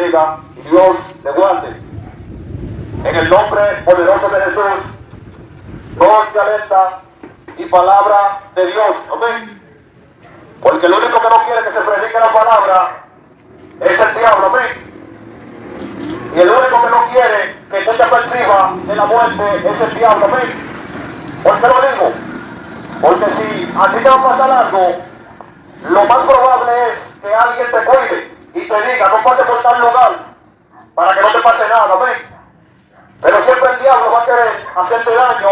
bendiga y Dios le guarde. En el nombre poderoso de Jesús, voz de alerta y palabra de Dios. Amén. Porque el único que no quiere que se predique la palabra es el diablo. Amén. Y el único que no quiere que tú te perciba de la muerte es el diablo. Amén. ¿Por qué lo digo? Porque si a ti te va a pasar algo, lo más probable es que alguien te cuide y te diga, no pases por tal lugar, para que no te pase nada. Amén. Pero siempre el diablo va a querer hacerte daño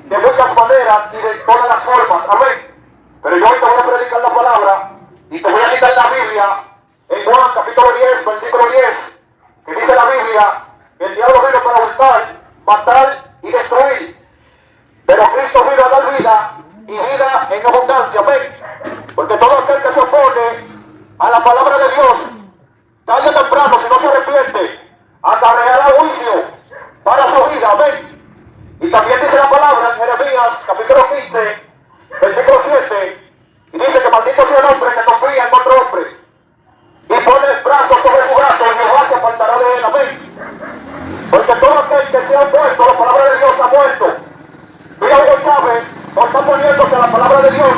de muchas maneras y de todas las formas. Amén. Pero yo hoy te voy a predicar la palabra y te voy a citar la Biblia en Juan capítulo 10, versículo 10, que dice la Biblia que el diablo vino para buscar, matar y destruir. Pero Cristo vino a dar vida y vida en abundancia. Amén. Porque todo aquel que se opone a la palabra de Dios, tarde o temprano, si no se arrepiente, acarreará juicio para su vida. Amén. Y también dice la palabra en Jeremías capítulo 15, versículo 7, y dice que maldito sea el hombre que confía en otro hombre y pone el brazo sobre su brazo y Jehová se apartará de él. Amén. Porque todo aquel que se ha opuesto a la palabra de Dios ha muerto. Mira, Hugo Chávez no está poniéndose a la palabra de Dios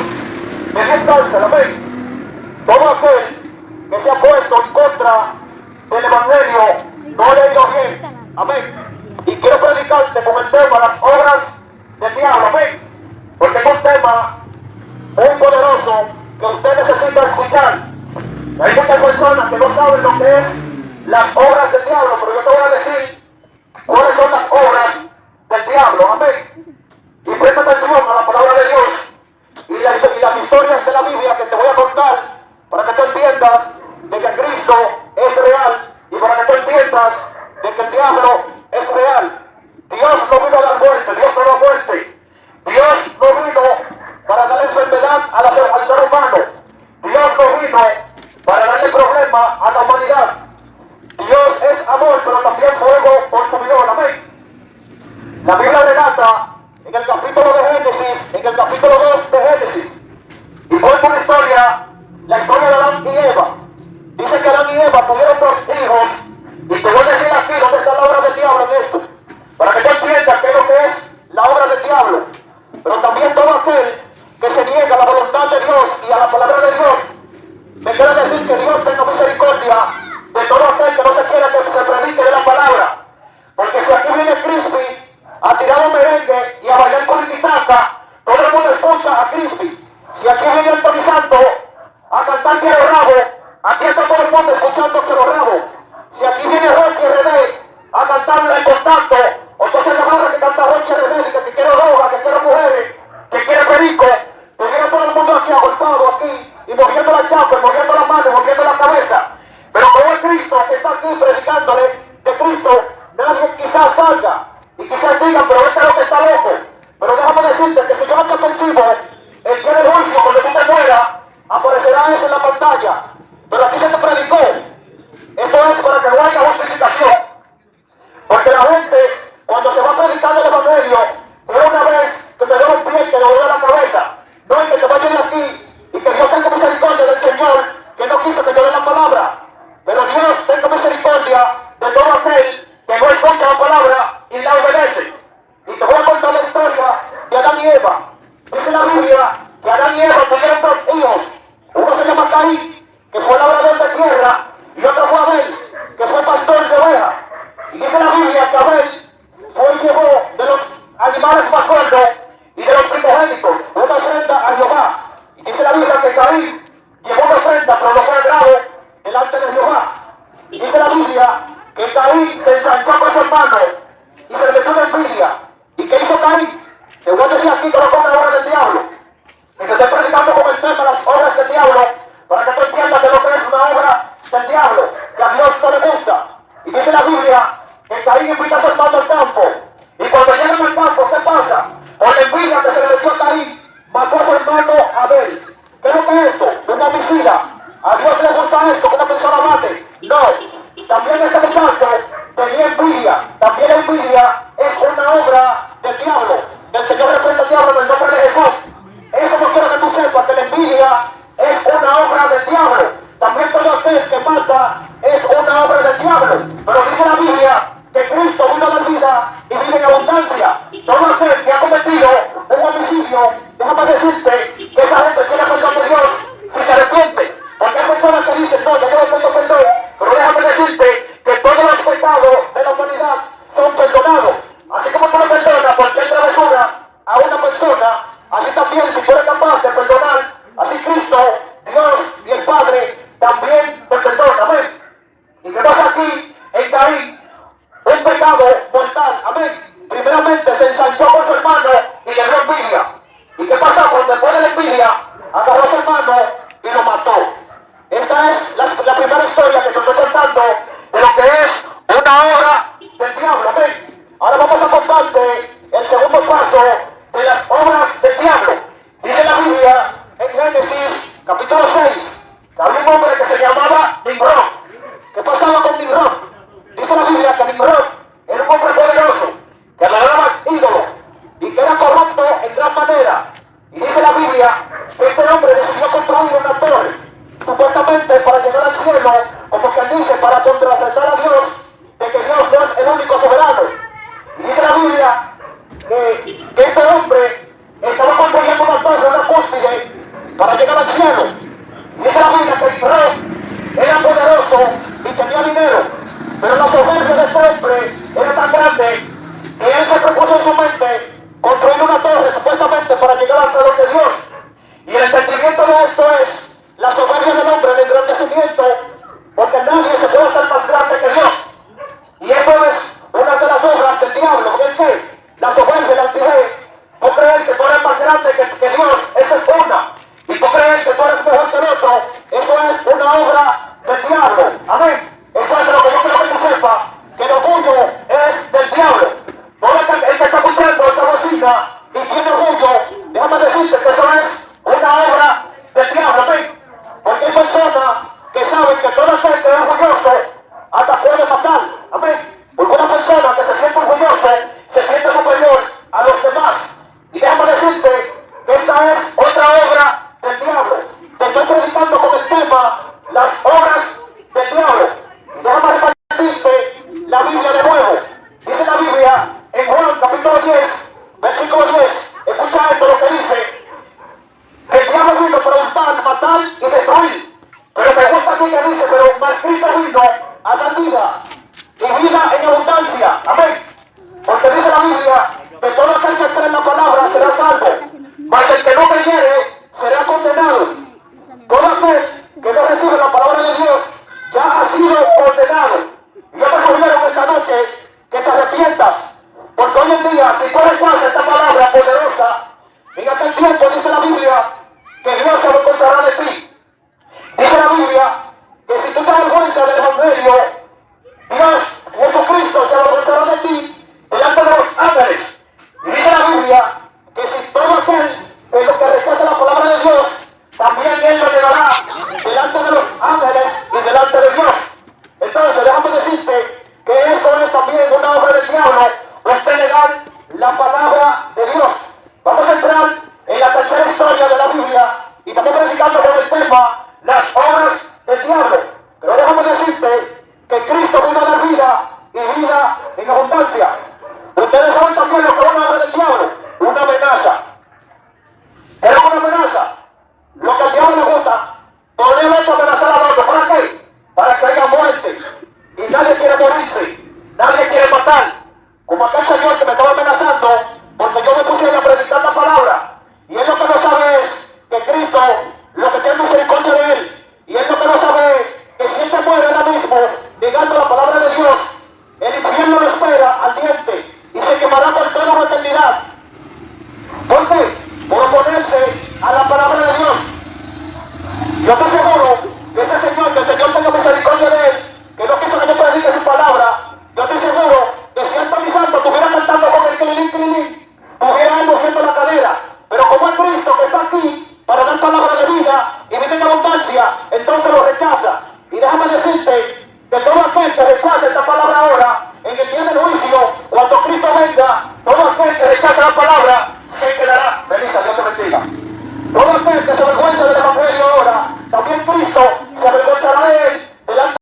en cárcel. Amén. Todo aquel que se ha puesto en contra del evangelio no le ha ido bien. Amén. Y quiero predicarte con el tema las obras del diablo. Amén. Porque es un tema muy poderoso que usted necesita escuchar. Hay muchas personas que no saben lo que es las obras del diablo, pero yo te voy a decir cuáles son las obras del diablo. Amén. Y presta atención a la palabra de Dios y las historias de la Biblia que te voy a contar para que tú entiendas de que Cristo es real y para que tú entiendas de que el diablo es real. Dios no vino a dar muerte, Dios no da muerte. Dios no vino para dar enfermedad al ser humano. Dios no vino para darle problema a la humanidad. Dios es amor, pero también fuego consumidor. Amén. La Biblia relata en el capítulo de Génesis, en el capítulo 2 de Génesis, y cuenta una historia, la historia de Adán y Eva. Dice que Adán y Eva tuvieron dos hijos, y te voy a decir aquí dónde está la obra del diablo en esto, para que tú entiendas qué es lo que es la obra del diablo. Pero también todo aquel que se niega a la voluntad de Dios y a la palabra de Dios, me quiere decir que Dios tenga misericordia de todo aquel que no se quiera que se predique de la palabra. Porque si aquí viene Crispy a tirar un merengue y a bailar con Titaca, todo el mundo escucha a Crispy. Si aquí viene Anthony Santos a cantar Quiero Rabo, aquí está todo el mundo escuchando Quiero Rabo. Si aquí viene Rocky RD a cantar El Contacto, entonces la barra que canta Rocky RD, que quiero droga, que quiero mujeres, que quiere perico, tuviera todo el mundo aquí agolpado aquí, y moviendo la chapa, moviendo la mano, moviendo la cabeza. Pero como es Cristo que está aquí predicándole de Cristo, nadie quizás salga y quizás digan, pero este loco está loco. Pero déjame decirte que si yo no te percibo, el día del juicio, cuando tú te mueras, aparecerá eso en la pantalla. Pero aquí se te predicó. Esto es para que no haya justificación. Porque la gente, cuando se va predicando el evangelio, de una vez que te dé un pie y que le duele la cabeza, no es que te vaya de aquí y que Dios tenga misericordia del Señor que no quiso que yo dé la palabra. Pero Dios tenga misericordia de todo aquel que no escucha la palabra y la obedece. Y te voy a contar la historia de Adán y Eva. Dice la Biblia que Adán y Eva tuvieron dos hijos. Uno se llama Caín, que fue labrador de tierra, y otro fue Abel, que fue pastor de ovejas. Y dice la Biblia que Abel fue y llevó de los animales más gordos y de los primogénitos una ofrenda a Jehová. Y dice la Biblia que Caín llevó una ofrenda, pero no fue agrado delante de Jehová. Y dice la Biblia que Caín se ensanchó con su hermano y se le metió una envidia. ¿Y qué hizo Caín? Te voy a decir aquí que no son las obras del diablo. Y te estoy predicando con el tema las obras del diablo, para que tú entiendas que lo que es una obra del diablo, que a Dios no le gusta. Y dice la Biblia que Caín invita a su hermano al campo. Y cuando llegan al campo, ¿qué pasa? Por la envidia que se le metió a Caín, mató a su hermano Abel. ¿Qué es lo que es esto? Un homicida. ¿A Dios le gusta esto que una persona mate? No. También este muchacho tenía envidia. También la envidia es una obra del diablo. El Señor reprende al diablo en el nombre de Jesús. Eso no quiero que tú sepas, que la envidia es una obra del diablo. También todo aquel que mata es es una obra del diablo. Pero dice la Biblia que Cristo vino a dar vida y vida en abundancia. Todo aquel que ha cometido un homicidio, déjame decirte que esa gente tiene perdón de Dios si se arrepiente. Porque hay personas que dicen, no, yo no tengo perdón, pero déjame decirte que todos los pecados de la humanidad son perdonados. Así como tú le perdonas cualquier travesura a una persona, así también si tú eres capaz de perdonar, así Cristo, Dios y el Padre también te perdonan. Amén. ¿Y qué pasa aquí en Caín? Un pecado mortal. Amén. Primeramente se ensanchó con su hermano y le dio envidia. ¿Y qué pasa cuando después de la envidia agarró a su hermano y lo mató? Esta es la primera historia que te estoy contando de lo que es una obra del diablo. Amén. Ahora vamos a contarte el segundo paso de las obras del diablo. Dice la Biblia en Génesis capítulo 6 que había un hombre que se llamaba Nimrod. ¿Qué pasaba con Nimrod? Dice la Biblia que Nimrod era un hombre poderoso, que adoraba ídolos y que era corrupto en gran manera. Y dice la Biblia que este hombre decidió construir una torre, supuestamente para llegar al cielo, como quien dice, para contrarrestar a Dios, de que Dios no es el único soberano. Y dice la Biblia que este hombre estaba construyendo una torre, una cúspide, para llegar al cielo. Y dice la Biblia que Nimrod era poderoso y tenía dinero, pero la soberbia de este hombre era tan grande que él se propuso en su mente construir una torre supuestamente para llegar al trono de Dios. Y el entendimiento de esto es la soberbia del hombre, el engrandecimiento, porque nadie se puede hacer más grande que Dios. Y eso es una de las obras del diablo, que es que la soberbia, la altivez, tú creer que tú eres más grande que Dios, esa es una. Y tú creer que tú eres mejor que el otro, eso es una obra del diablo. Amén. Eso es de lo que yo quiero que tú sepas, que lo tuyo es del diablo. Todo el que está escuchando esta bocina y tiene orgullo, déjame decirte que eso es una obra del diablo. Amén. Porque hay personas que saben que todo aquel que es orgulloso hasta puede matar. Amén. Porque una persona que se siente orgulloso se siente superior a los demás. Y déjame decirte que esta es otra obra del diablo. Te estoy predicando con el tema las obras del diablo. Y déjame repartirte la Biblia de nuevo. Dice la Biblia en Juan capítulo 10, versículo 10. Escucha esto lo que dice. Que el diablo vino para hurtar, matar y destruir. Pero me gusta aquí que dice, pero más Cristo vino a dar vida. Y vida en abundancia. Amén. Porque dice la Biblia que todo aquel que cree en la palabra será salvo. Mas el que no creyere será condenado. Todo aquel que no recibe la palabra de Dios ya ha sido condenado. Y yo te sugiero esta noche que te arrepientas. Porque hoy en día, si tú rechazas esta palabra poderosa, en aquel tiempo dice la Biblia que Dios se avergonzará de ti. Dice la Biblia que si tú te avergüenzas del Evangelio, Dios, Jesucristo, se avergonzará de ti delante de los ángeles. Y dice la Biblia que si todo aquel que rechaza la palabra de Dios, también Él lo llevará delante de los ángeles y delante de Dios. Entonces, déjame decirte que eso es también una obra del diablo, usted negar la palabra de Dios. Vamos a entrar en la tercera historia de la Biblia y estamos predicando con el tema las obras del diablo. Pero déjame decirte que Cristo vino a dar vida y vida en abundancia. Ustedes saben también lo que es una obra del diablo, una amenaza. Es una amenaza. Lo que al diablo le gusta, ponerle a amenazar al otro. ¿Para qué? Para que haya muerte. Y nadie quiere morirse, nadie quiere matar. Como aquel señor que me estaba amenazando, porque yo me puse a predicar la palabra. Y él lo que no sabe es que Cristo, lo que tiene misericordia de él, y él lo que no sabe es que si él se muere ahora mismo, negando la palabra de Dios, el infierno lo espera al diente y se quemará por toda la eternidad. ¿Por qué? Por oponerse a la palabra de Dios. Yo estoy seguro que ese señor, que el Señor tenga misericordia de él, que no quiso que yo predique su palabra, yo estoy seguro que si Anthony Santos estuviera cantando con el clilín, estuviera él moviendo la cadera. Pero como es Cristo que está aquí para dar palabra de vida y vida en abundancia, entonces lo rechaza. Y déjame decirte que todo aquel que rechaza el